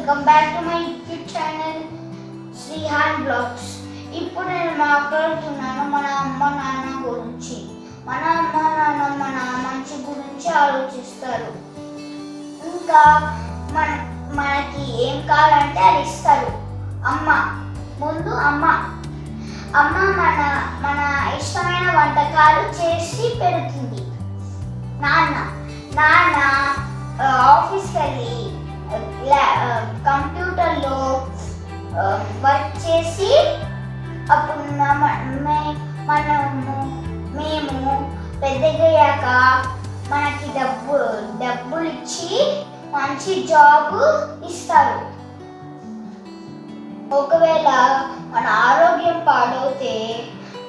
Welcome back to my YouTube channel Srihan blogs. ఇప్పుడు నేను మాట్లాడుతున్నాను మన అమ్మ నాన్న గురించి. మన అమ్మ నాన్న మన మంచి గురించి ఆలోచిస్తారు. ఇంకా మనకి ఏం కావాలంటే అది ఇస్తారు. ముందు అమ్మ మన ఇష్టమైన వంటకాలు చేసి పెడుతుంది. నాన్న ఆఫీస్కి వెళ్ళి కంప్యూటర్లో వర్క్ చేసి అప్పుడు మేము పెద్దగయ్యాక మనకి డబ్బులు ఇచ్చి మంచి జాబ్ ఇస్తారు. ఒకవేళ మన ఆరోగ్యం పాడవుతే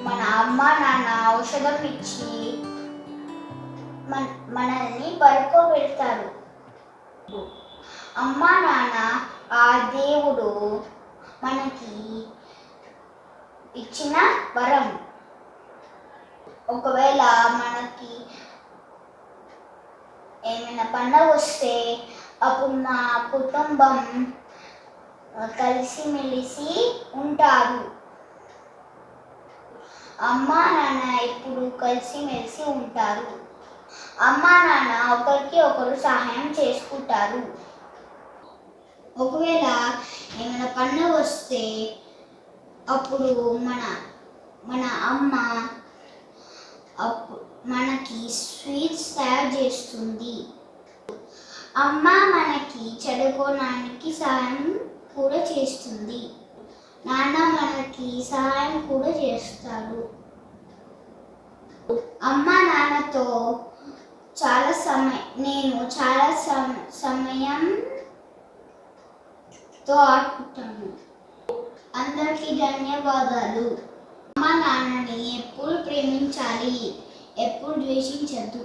మన అమ్మ నాన్న ఔషధం ఇచ్చి మనల్ని పడుకోబెడతారు. అమ్మ నాన్న ఆ దేవుడు మనకి ఇచ్చిన వరం. ఒకవేళ మనకి ఏమైనా పండగ వస్తే అప్పుడు మా కుటుంబం కలిసిమెలిసి ఉంటారు. అమ్మ నాన్న ఎప్పుడు కలిసిమెలిసి ఉంటారు. అమ్మ నాన్న ఒకరికి ఒకరు సహాయం చేసుకుంటారు. ఒకవేళ ఏమైనా పండుగ వస్తే అప్పుడు మన అమ్మ మనకి స్వీట్స్ తయారు చేస్తుంది. అమ్మ మనకి చదువుకోవడానికి సహాయం కూడా చేస్తుంది. నాన్న మనకి సహాయం కూడా చేస్తారు. అమ్మ నాన్నతో నేను చాలా సమయంతో ఆడుకుంటాను. అందరికీ ధన్యవాదాలు. అమ్మ నాన్నని ఎప్పుడు ప్రేమించాలి, ఎప్పుడు ద్వేషించద్దు.